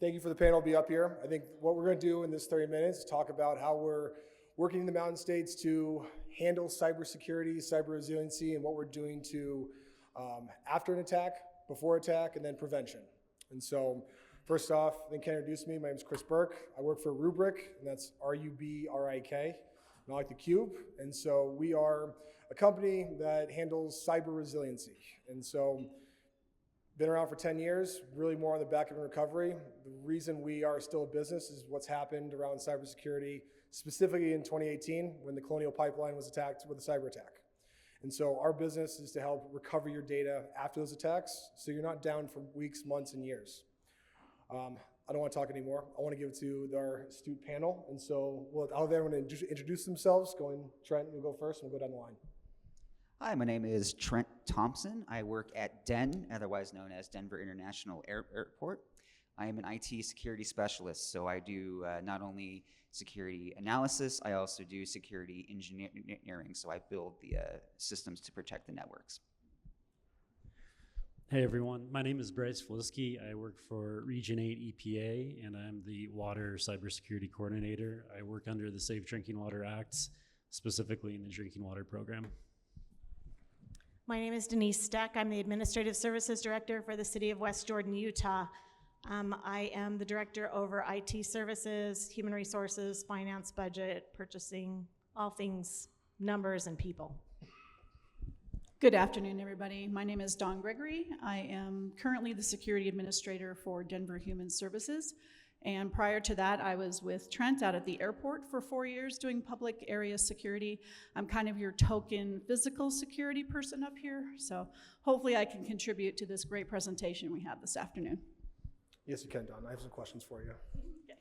Thank you for the panel to be up here. I think what we're going to do in this 30 minutes is talk about how we're working in the Mountain States to handle cybersecurity, cyber resiliency, and what we're doing to after an attack, before attack, and then prevention. And so, first off, I think Ken introduced me. My name is Chris Burke. I work for Rubrik, and that's R-U-B-R-I-K, not like the cube. And so we are a company that handles cyber resiliency. And so, been around for 10 years, really more on the back of recovery. The reason we are still a business is what's happened around cybersecurity, specifically in 2018 when the Colonial Pipeline was attacked with a cyber attack. And so our business is to help recover your data after those attacks so you're not down for weeks, months, and years. I don't want to talk anymore. I want to give it to our astute panel. And so I'll have everyone introduce themselves. Trent, you'll go first and we'll go down the line. Hi, my name is Trent Thompson. I work at DEN, otherwise known as Denver International Airport. I am an IT security specialist, so I do not only security analysis, I also do security engineering, so I build the systems to protect the networks. Hey everyone, my name is Bryce Flisky. I work for Region 8 EPA, and I'm the Water Cybersecurity Coordinator. I work under the Safe Drinking Water Act, specifically in the Drinking Water Program. My name is Denise Steck. I'm the Administrative Services Director for the City of West Jordan, Utah. I am the Director over IT Services, Human Resources, Finance, Budget, Purchasing, all things numbers and people. Good afternoon, everybody. My name is Dawn Gregory. I am currently the Security Administrator for Denver Human Services. And prior to that, I was with Trent out at the airport for 4 years doing public area security. I'm kind of your token physical security person up here. So hopefully I can contribute to this great presentation we have this afternoon. Yes, you can, Don. I have some questions for you. Okay.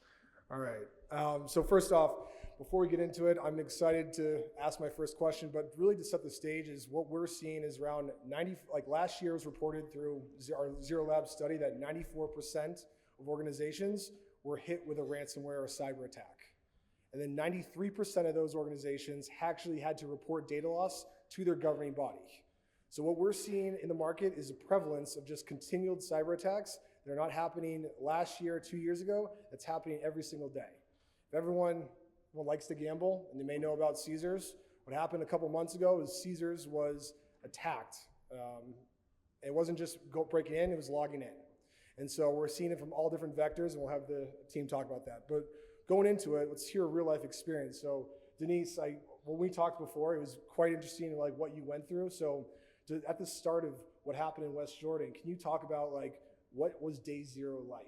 All right. So first off, before we get into it, I'm excited to ask my first question, but really to set the stage is what we're seeing is around 90, like last year was reported through our Zero Lab study that 94% of organizations were hit with a ransomware or cyber attack. And then 93% of those organizations actually had to report data loss to their governing body. So what we're seeing in the market is a prevalence of just continued cyber attacks. They're not happening last year, 2 years ago. It's happening every single day. If everyone likes to gamble, and they may know about Caesars, what happened a couple months ago is Caesars was attacked. It wasn't just breaking in, it was logging in. And so we're seeing it from all different vectors, and we'll have the team talk about that. But going into it, let's hear a real life experience. So Denise, when we talked before, it was quite interesting like what you went through. So at the start of what happened in West Jordan, can you talk about like what was day zero like?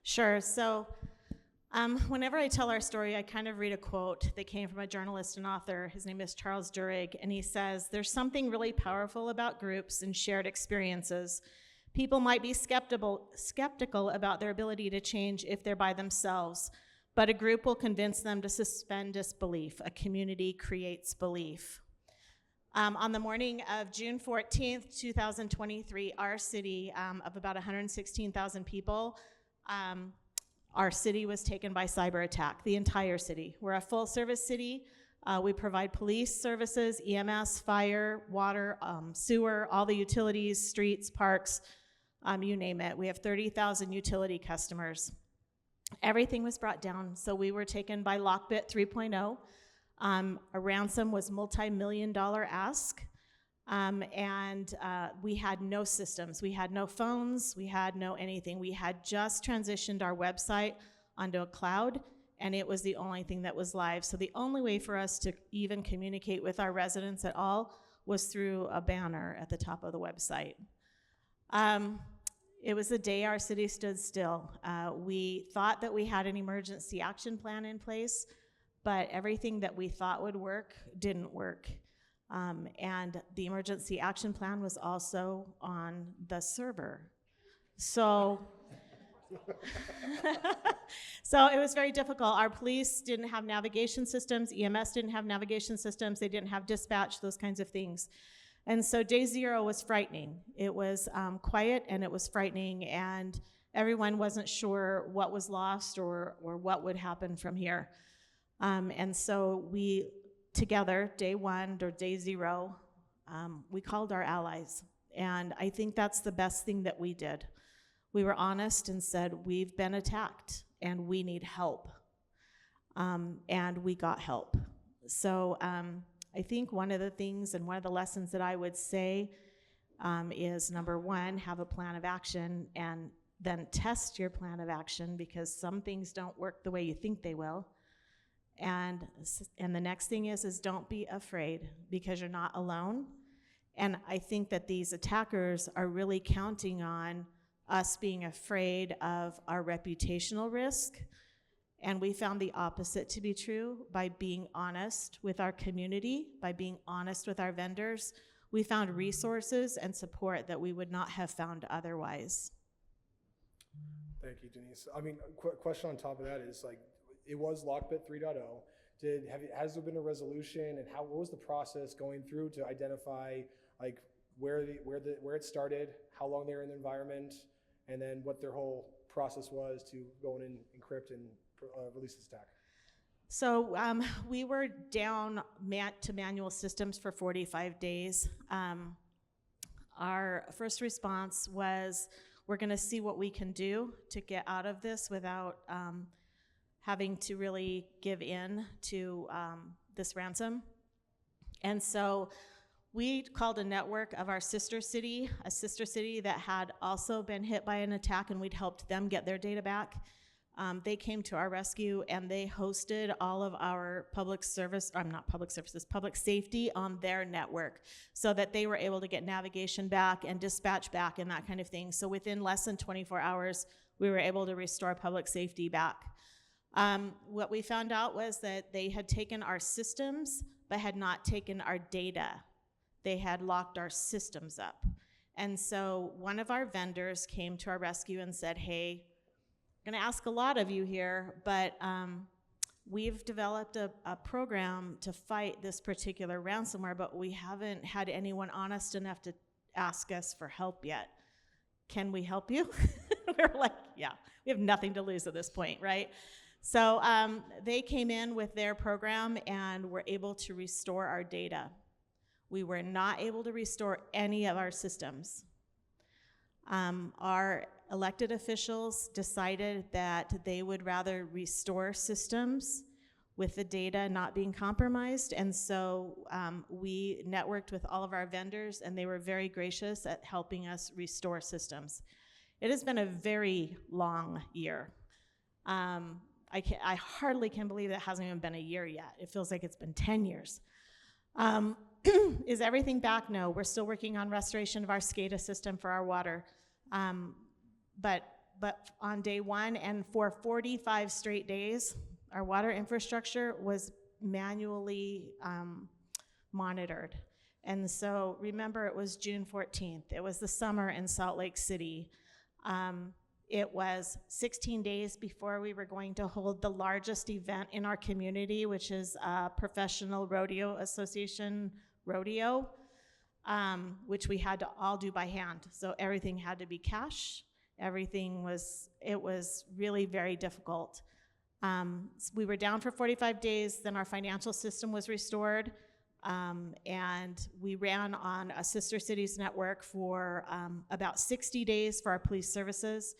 Sure. So whenever I tell our story, I kind of read a quote that came from a journalist and author. His name is Charles Duhigg, and he says, "There's something really powerful about groups and shared experiences. People might be skeptical about their ability to change if they're by themselves, but a group will convince them to suspend disbelief. A community creates belief." On the morning of June 14th, 2023, our city of about 116,000 people, our city was taken by cyber attack, the entire city. We're a full service city. We provide police services, EMS, fire, water, sewer, all the utilities, streets, parks, you name it. We have 30,000 utility customers. Everything was brought down, so we were taken by Lockbit 3.0. A ransom was multi-million-dollar ask, and we had no systems. We had no phones, we had no anything. We had just transitioned our website onto a cloud, and it was the only thing that was live. So the only way for us to even communicate with our residents at all was through a banner at the top of the website. It was the day our city stood still. We thought that we had an emergency action plan in place, but everything that we thought would work didn't work. And the emergency action plan was also on the server. So, so it was very difficult. Our police didn't have navigation systems, EMS didn't have navigation systems, they didn't have dispatch, those kinds of things. And so day zero was frightening. It was quiet and it was frightening, and everyone wasn't sure what was lost or what would happen from here. And so we, together, day one or day zero, we called our allies. And I think that's the best thing that we did. We were honest and said, we've been attacked and we need help. And we got help. So I think one of the things and one of the lessons that I would say is, number one, have a plan of action and then test your plan of action, because some things don't work the way you think they will. And the next thing is don't be afraid, because you're not alone. And I think that these attackers are really counting on us being afraid of our reputational risk. And we found the opposite to be true by being honest with our community, by being honest with our vendors. We found resources and support that we would not have found otherwise. Thank you, Denise. I mean, question on top of that is, like, it was Lockbit 3.0. Has there been a resolution, and what was the process going through to identify, like, where it started, how long they were in the environment, and then what their whole process was to go in and encrypt and release this attack? So we were down to manual systems for 45 days. Our first response was, we're going to see what we can do to get out of this without having to really give in to this ransom. And so we called a network of our sister city, a sister city that had also been hit by an attack, and we'd helped them get their data back. They came to our rescue, and they hosted all of our public safety on their network, so that they were able to get navigation back and dispatch back and that kind of thing. So within less than 24 hours, we were able to restore public safety back. What we found out was that they had taken our systems, but had not taken our data. They had locked our systems up. And so one of our vendors came to our rescue and said, hey, I'm gonna ask a lot of you here, but we've developed a program to fight this particular ransomware, but we haven't had anyone honest enough to ask us for help yet. Can we help you? We're like, yeah, we have nothing to lose at this point, right? So they came in with their program and were able to restore our data. We were not able to restore any of our systems. Our elected officials decided that they would rather restore systems with the data not being compromised, and so we networked with all of our vendors, and they were very gracious at helping us restore systems. It has been a very long year. I hardly can believe it hasn't even been a year yet. It feels like it's been 10 years. Is everything back? No, we're still working on restoration of our SCADA system for our water. But on day one and for 45 straight days, our water infrastructure was manually monitored. And so remember, it was June 14th. It was the summer in Salt Lake City. It was 16 days before we were going to hold the largest event in our community, which is Professional Rodeo Association Rodeo, which we had to all do by hand. So everything had to be cash. It was really very difficult. We were down for 45 days, then our financial system was restored, and we ran on a sister cities network for about 60 days for our police services,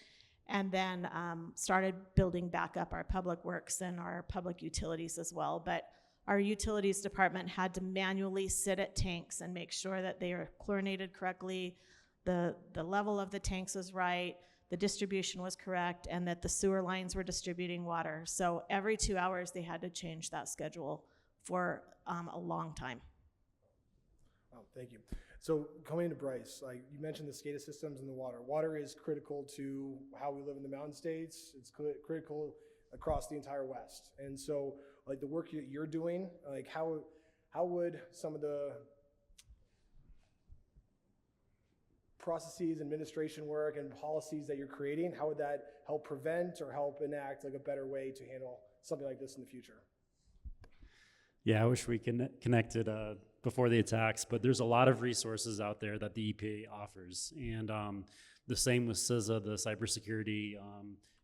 and then started building back up our public works and our public utilities as well. But our utilities department had to manually sit at tanks and make sure that they are chlorinated correctly, the level of the tanks was right, the distribution was correct, and that the sewer lines were distributing water. So every 2 hours they had to change that schedule for a long time. Oh, thank you. So coming into Bryce, like you mentioned the SCADA systems and the water. Water is critical to how we live in the Mountain States. It's critical across the entire West. And so like the work that you're doing, like how would some of the processes, administration work, and policies that you're creating, how would that help prevent or help enact like a better way to handle something like this in the future? Yeah, I wish we connected before the attacks, but there's a lot of resources out there that the EPA offers. And the same with CISA, the Cybersecurity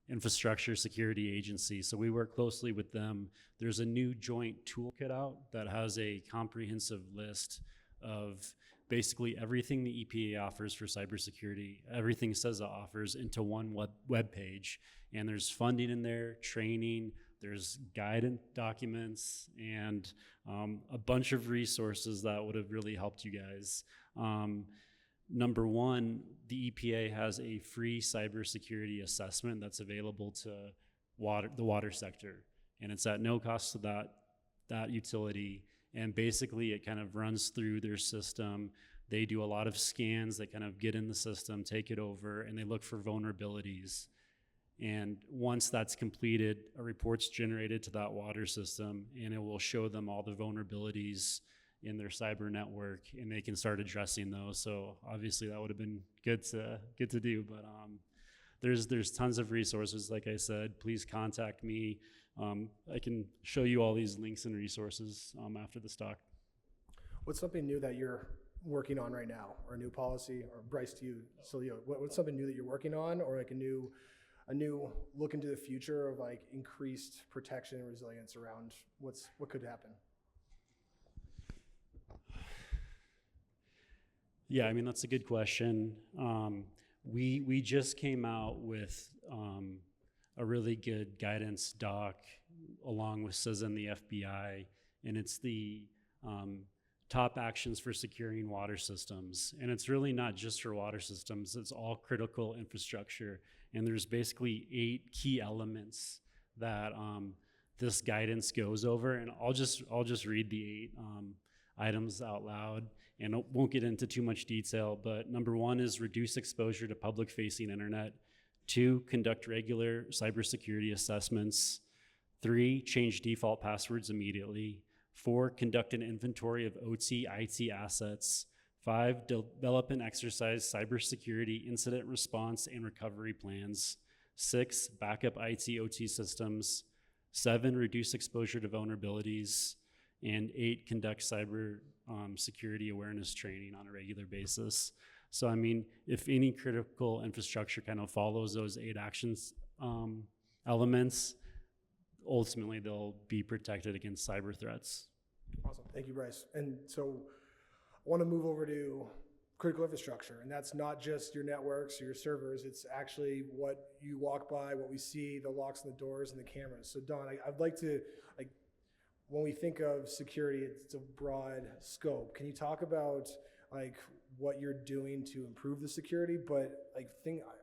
Infrastructure Security Agency. So we work closely with them. There's a new joint toolkit out that has a comprehensive list of basically everything the EPA offers for cybersecurity, everything says it offers into one web page. And there's funding in there, training, there's guidance documents, and a bunch of resources that would have really helped you guys. Number one, the EPA has a free cybersecurity assessment that's available to the water sector, and it's at no cost to that utility. And basically, it kind of runs through their system. They do a lot of scans that kind of get in the system, take it over, and they look for vulnerabilities. And once that's completed, a report's generated to that water system, and it will show them all the vulnerabilities in their cyber network, and they can start addressing those. So obviously that would have been good to do, but there's tons of resources. Like I said, please contact me. I can show you all these links and resources after this talk. What's something new that you're working on right now, or a new policy, or Bryce to you, Celia, what's something new that you're working on, or like a new look into the future of like increased protection and resilience around what could happen? Yeah, I mean, that's a good question. We just came out with a really good guidance doc along with CISA and the FBI, and it's the top actions for securing water systems. And it's really not just for water systems, it's all critical infrastructure. And there's basically 8 key elements that this guidance goes over. And I'll just read the 8 items out loud, and won't get into too much detail, but number 1 is reduce exposure to public-facing internet. 2, conduct regular cybersecurity assessments. 3, change default passwords immediately. 4, conduct an inventory of OT, IT assets. 5, develop and exercise cybersecurity incident response and recovery plans. 6, backup IT, OT systems. 7, reduce exposure to vulnerabilities. And 8, conduct cyber security awareness training on a regular basis. So, I mean, if any critical infrastructure kind of follows those 8 actions elements, ultimately they'll be protected against cyber threats. Awesome, thank you, Bryce. And so I want to move over to critical infrastructure, and that's not just your networks or your servers, it's actually what you walk by, what we see, the locks and the doors and the cameras. So Don, I'd like to, when we think of security, it's a broad scope. Can you talk about what you're doing to improve the security? But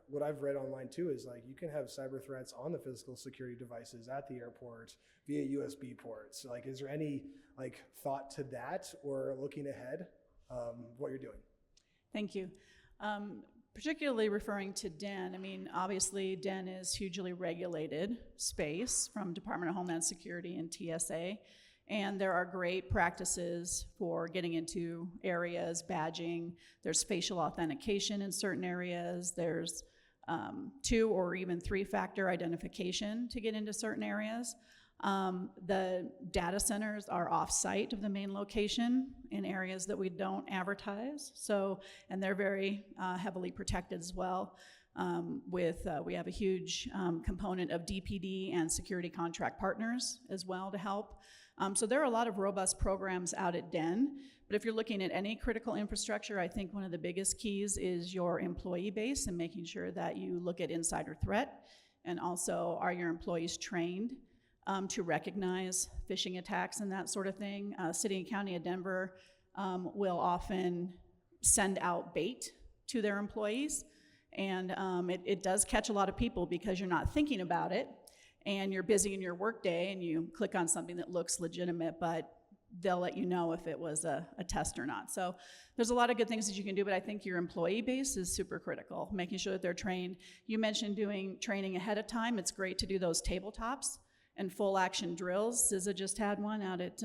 what I've read online too is you can have cyber threats on the physical security devices at the airport via USB ports. Is there any thought to that, or looking ahead, what you're doing? Thank you. Particularly referring to DEN, I mean, obviously DEN is hugely regulated space from Department of Homeland Security and TSA, and there are great practices for getting into areas, badging, there's facial authentication in certain areas, there's 2 or even 3-factor identification to get into certain areas. The data centers are off-site of the main location in areas that we don't advertise. So, and they're very heavily protected as well. We have a huge component of DPD and security contract partners as well to help. So there are a lot of robust programs out at DEN. But if you're looking at any critical infrastructure, I think one of the biggest keys is your employee base and making sure that you look at insider threat, and also are your employees trained to recognize phishing attacks and that sort of thing. City and County of Denver will often send out bait to their employees, and it does catch a lot of people because you're not thinking about it, and you're busy in your workday, and you click on something that looks legitimate, but they'll let you know if it was a test or not. So there's a lot of good things that you can do, but I think your employee base is super critical, making sure that they're trained. You mentioned doing training ahead of time. It's great to do those tabletops and full action drills. CISA just had one out at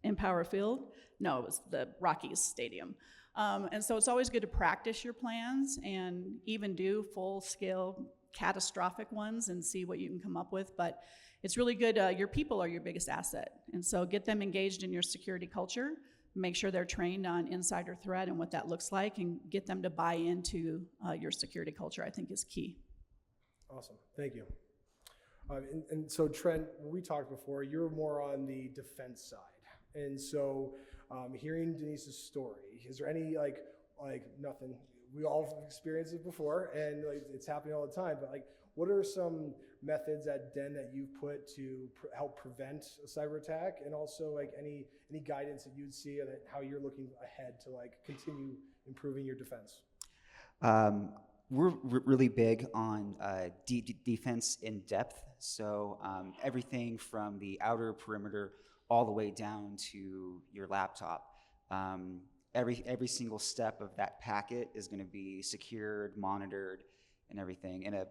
Empower Field. No, it was the Rockies Stadium. And so it's always good to practice your plans and even do full scale catastrophic ones and see what you can come up with. But it's really good, your people are your biggest asset. And so get them engaged in your security culture, make sure they're trained on insider threat and what that looks like, and get them to buy into your security culture, I think is key. Awesome, thank you. And so Trent, when we talked before, you're more on the defense side. And so hearing Denise's story, is there any like nothing? We all have experienced it before, and like it's happening all the time. But like, what are some methods at Den that you've put to help prevent a cyber attack, and also like any guidance that you'd see on how you're looking ahead to like continue improving your defense? We're really big on defense in depth. So everything from the outer perimeter all the way down to your laptop. Every single step of that packet is going to be secured, monitored, and everything in a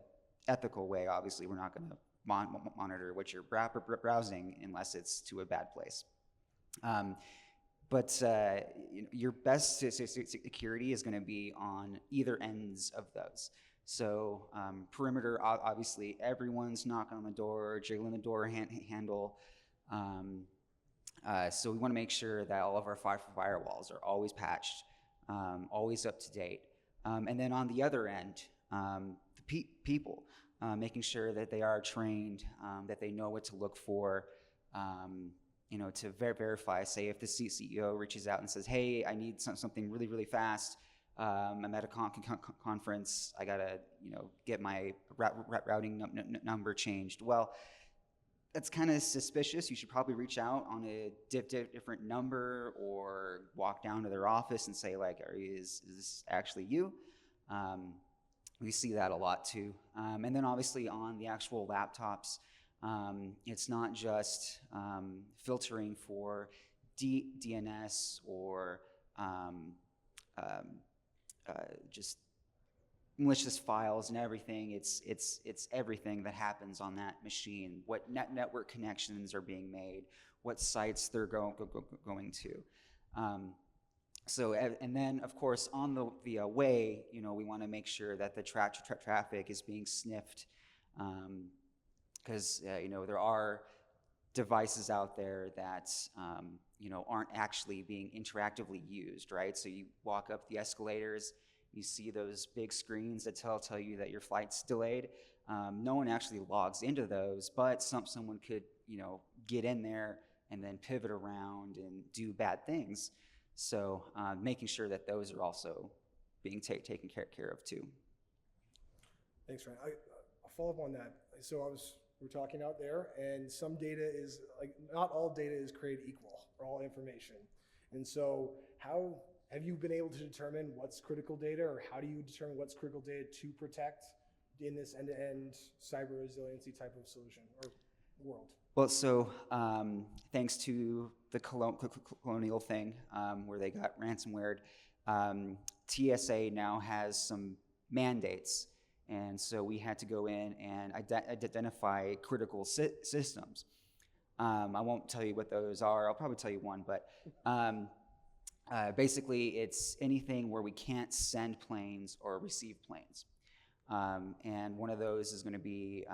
ethical way. Obviously, we're not going to monitor what you're browsing unless it's to a bad place. But your best security is going to be on either ends of those. So perimeter, obviously, everyone's knocking on the door, jiggling the door handle. So we want to make sure that all of our firewalls are always patched, always up to date. And then on the other end, the people, making sure that they are trained, that they know what to look for, to verify. Say if the CEO reaches out and says, "Hey, I need something really, really fast. I'm at a conference. I gotta, get my routing number changed." Well, that's kind of suspicious. You should probably reach out on a different number or walk down to their office and say, like, is this actually you? We see that a lot too. And then obviously on the actual laptops, it's not just filtering for DNS or just malicious files and everything. It's everything that happens on that machine. What network connections are being made, what sites they're going to. So, and then of course on the way, we want to make sure that the traffic is being sniffed, because there are devices out there that aren't actually being interactively used, right? So you walk up the escalators, you see those big screens that tell you that your flight's delayed. No one actually logs into those, but someone could get in there and then pivot around and do bad things. So making sure that those are also being taken care of too. Thanks, Ryan. I'll follow up on that. So we're talking out there, and some data is not all data is created equal or all information. And so how have you been able to determine what's critical data, or how do you determine what's critical data to protect in this end-to-end cyber resiliency type of solution or world? Well, so thanks to the colonial thing where they got ransomware, TSA now has some mandates. And so we had to go in and identify critical systems. I won't tell you what those are. I'll probably tell you one, but basically it's anything where we can't send planes or receive planes. And one of those is going to be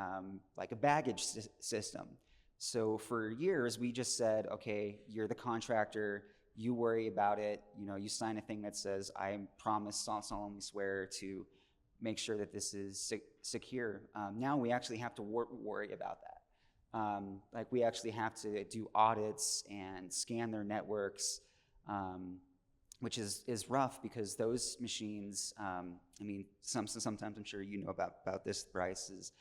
like a baggage system. So for years, we just said, okay, you're the contractor, you worry about it. You sign a thing that says, I promise, solemnly swear to make sure that this is secure. Now we actually have to worry about that. Like we actually have to do audits and scan their networks, which is rough because those machines, sometimes I'm sure you know about this, Bryce, is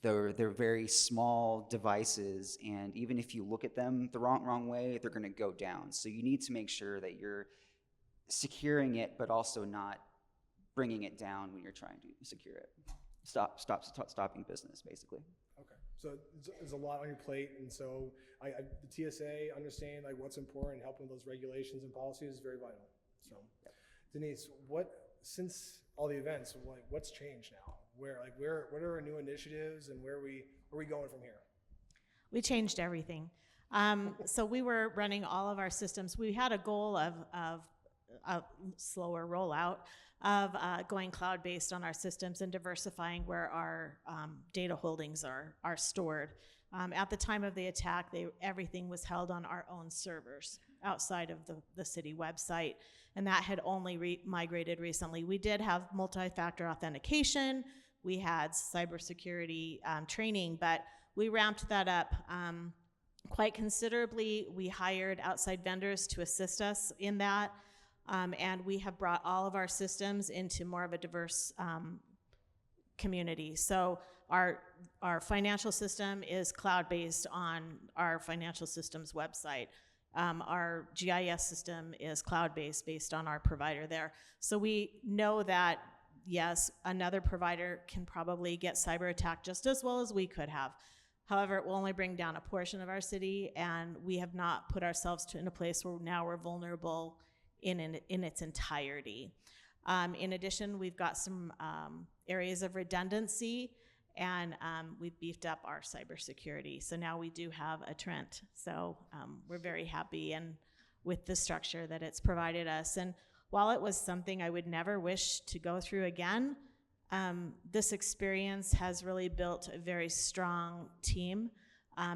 they're very small devices, and even if you look at them the wrong way, they're going to go down. So you need to make sure that you're securing it, but also not bringing it down when you're trying to secure it. Stopping business, basically. Okay, so there's a lot on your plate, and so the TSA understanding like what's important, helping with those regulations and policies is very vital. So, Denise, since all the events, what's changed now? What are our new initiatives, and where are we going from here? We changed everything. So we were running all of our systems. We had a goal of a slower rollout of going cloud-based on our systems and diversifying where our data holdings are stored. At the time of the attack, everything was held on our own servers outside of the city website, and that had only migrated recently. We did have multi-factor authentication. We had cybersecurity training, but we ramped that up quite considerably. We hired outside vendors to assist us in that, and we have brought all of our systems into more of a diverse community. So our financial system is cloud-based on our financial systems website. Our GIS system is cloud-based based on our provider there. So we know that, yes, another provider can probably get cyber attacked just as well as we could have. However, it will only bring down a portion of our city, and we have not put ourselves in a place where now we're vulnerable in its entirety. In addition, we've got some areas of redundancy, and we've beefed up our cybersecurity. So now we do have a Trent. So we're very happy and with the structure that it's provided us. And while it was something I would never wish to go through again, this experience has really built a very strong team.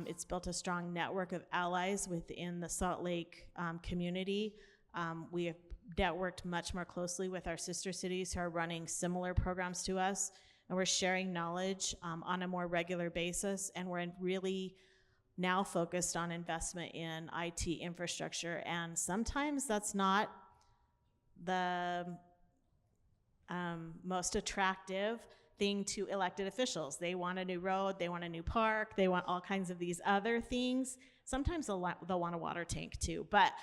It's built a strong network of allies within the Salt Lake community. We have networked much more closely with our sister cities who are running similar programs to us, and we're sharing knowledge on a more regular basis, and we're really now focused on investment in IT infrastructure, and sometimes that's not the most attractive thing to elected officials. They want a new road, they want a new park, they want all kinds of these other things. Sometimes they'll want a water tank too, but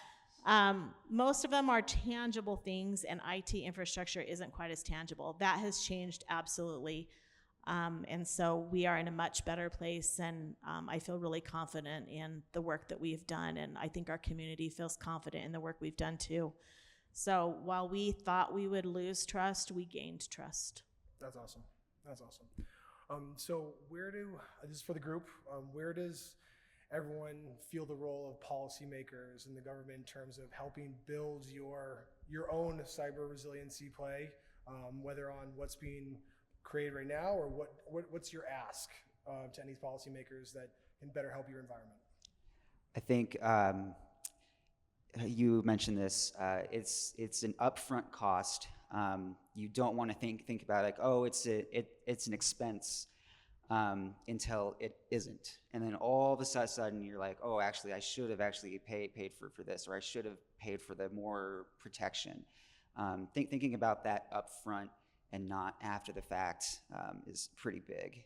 most of them are tangible things, and IT infrastructure isn't quite as tangible. That has changed absolutely, and so we are in a much better place, and I feel really confident in the work that we've done, and I think our community feels confident in the work we've done too. So while we thought we would lose trust, we gained trust. That's awesome. That's awesome. So this is for the group, where does everyone feel the role of policymakers in the government in terms of helping build your own cyber resiliency play, whether on what's being created right now, or what's your ask to any policymakers that can better help your environment? I think you mentioned this. It's an upfront cost. You don't want to think about like, oh, it's an expense until it isn't, and then all of a sudden you're like, oh, actually, I should have actually paid for this, or I should have paid for the more protection. Thinking about that upfront and not after the fact is pretty big.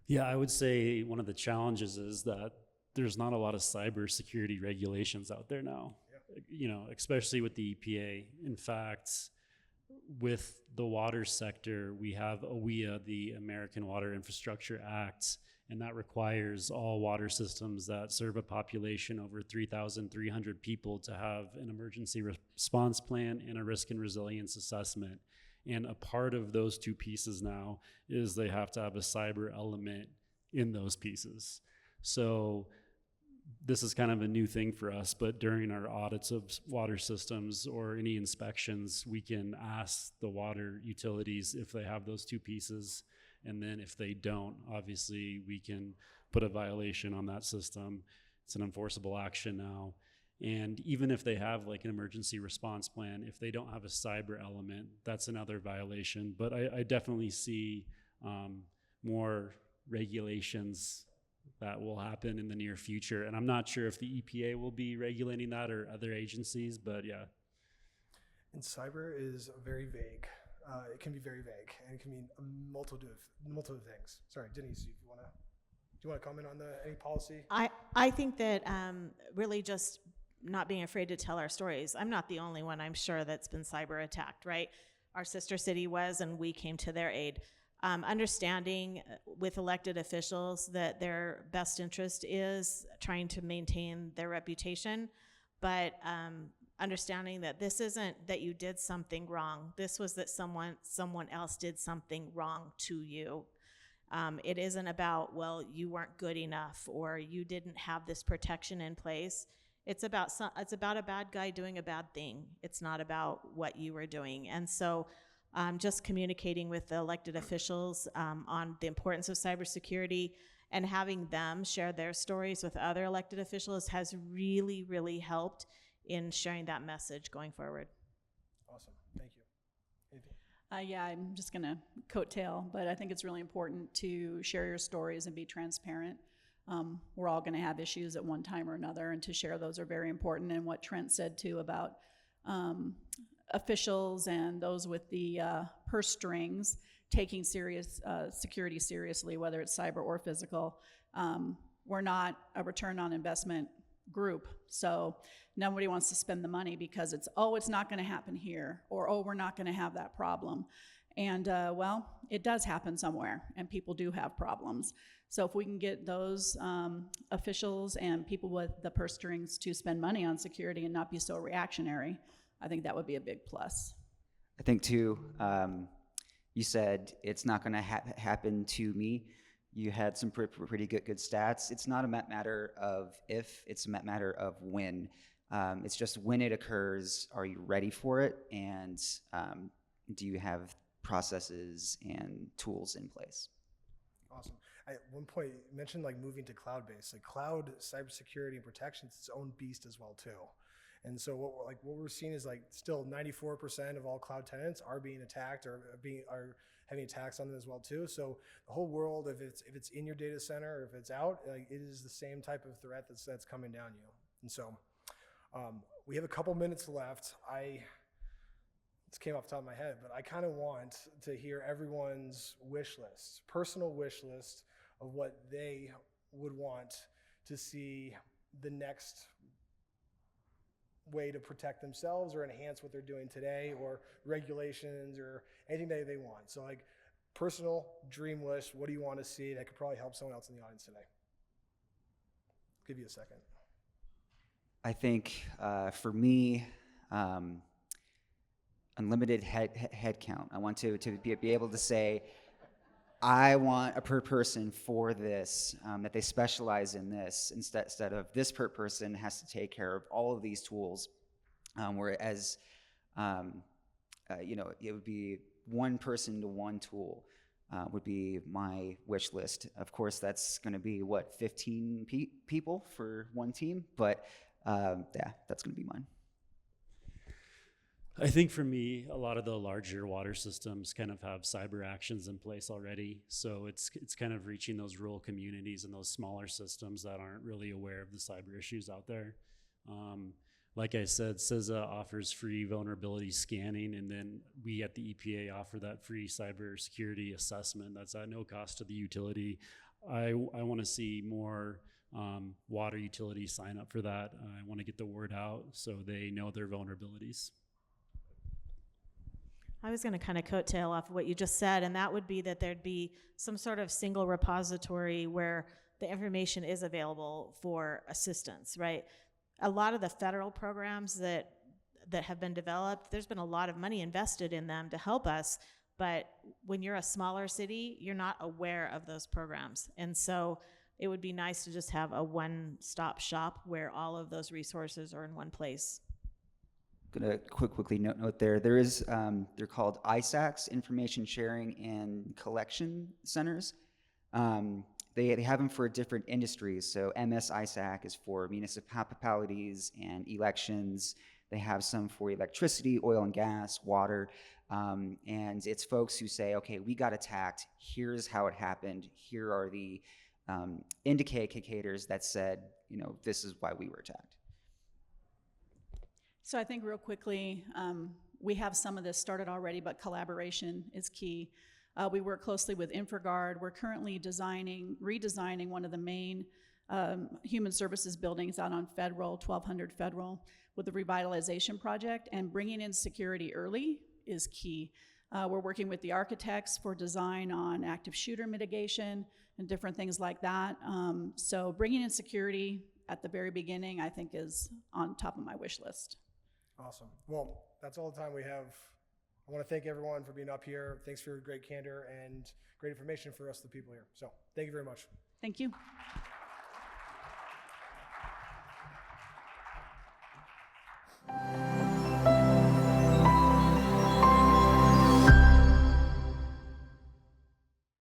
Yeah, I would say one of the challenges is that there's not a lot of cybersecurity regulations out there now, especially with the EPA. In fact, with the water sector, we have AWIA, the American Water Infrastructure Act, and that requires all water systems that serve a population over 3,300 people to have an emergency response plan and a risk and resilience assessment. And a part of those two pieces now is they have to have a cyber element in those pieces. So this is kind of a new thing for us, but during our audits of water systems or any inspections, we can ask the water utilities if they have those two pieces. And then if they don't, obviously we can put a violation on that system. It's an enforceable action now. And even if they have like an emergency response plan, if they don't have a cyber element, that's another violation. But I definitely see more regulations that will happen in the near future. And I'm not sure if the EPA will be regulating that or other agencies, but yeah. And cyber is very vague. It can be very vague, and it can mean a multitude of things. Sorry, Denise, do you want to comment on any policy? I think that really just not being afraid to tell our stories. I'm not the only one, I'm sure, that's been cyber attacked, right? Our sister city was, and we came to their aid. Understanding with elected officials that their best interest is trying to maintain their reputation, but understanding that this isn't that you did something wrong. This was that someone else did something wrong to you. It isn't about, well, you weren't good enough or you didn't have this protection in place. It's about a bad guy doing a bad thing. It's not about what you were doing. And so just communicating with the elected officials on the importance of cybersecurity and having them share their stories with other elected officials has really, really helped in sharing that message going forward. Awesome, thank you. Anything? Yeah, I'm just going to coattail, but I think it's really important to share your stories and be transparent. We're all going to have issues at one time or another, and to share those are very important. And what Trent said too about officials and those with the purse strings taking serious security seriously, whether it's cyber or physical. We're not a return on investment group, so nobody wants to spend the money because it's not going to happen here, or we're not going to have that problem. And well, it does happen somewhere, and people do have problems. So if we can get those officials and people with the purse strings to spend money on security and not be so reactionary, I think that would be a big plus. I think too, you said it's not going to happen to me. You had some pretty good stats. It's not a matter of if, it's a matter of when. It's just when it occurs, are you ready for it? And do you have processes and tools in place? Awesome. At one point, you mentioned like moving to cloud-based. Like cloud cybersecurity and protection is its own beast as well too. And so what we're seeing is like still 94% of all cloud tenants are being attacked or are having attacks on them as well too. So the whole world, if it's in your data center or if it's out, like it is the same type of threat that's coming down you. And so we have a couple minutes left. This came off the top of my head, but I kind of want to hear everyone's wish list, personal wish list of what they would want to see the next way to protect themselves or enhance what they're doing today, or regulations or anything that they want. So like personal dream list, what do you want to see that could probably help someone else in the audience today? I'll give you a second. I think for me, unlimited head count. I want to be able to say, I want a per person for this, that they specialize in this instead of this per person has to take care of all of these tools. Whereas, it would be one person to one tool would be my wish list. Of course, that's going to be 15 people for one team, but yeah, that's going to be mine. I think for me, a lot of the larger water systems kind of have cyber actions in place already. So it's kind of reaching those rural communities and those smaller systems that aren't really aware of the cyber issues out there. Like I said, CISA offers free vulnerability scanning, and then we at the EPA offer that free cybersecurity assessment that's at no cost to the utility. I want to see more water utilities sign up for that. I want to get the word out so they know their vulnerabilities. I was going to kind of coattail off of what you just said, and that would be that there'd be some sort of single repository where the information is available for assistance, right? A lot of the federal programs that have been developed, there's been a lot of money invested in them to help us, but when you're a smaller city, you're not aware of those programs. And so it would be nice to just have a one-stop shop where all of those resources are in one place. Gonna quickly note there is they're called ISACs, Information Sharing and Collection Centers. They have them for different industries. So MS ISAC is for municipalities and elections. They have some for electricity, oil and gas, water, and it's folks who say, okay, we got attacked. Here's how it happened. Here are the indicators that said, this is why we were attacked. So I think real quickly, we have some of this started already, but collaboration is key. We work closely with InfraGard. We're currently redesigning one of the main human services buildings out on Federal, 1200 Federal, with the revitalization project, and bringing in security early is key. We're working with the architects for design on active shooter mitigation and different things like that. So bringing in security at the very beginning, I think, is on top of my wish list. Awesome. Well, that's all the time we have. I want to thank everyone for being up here. Thanks for your great candor and great information for us, the people here. So thank you very much. Thank you.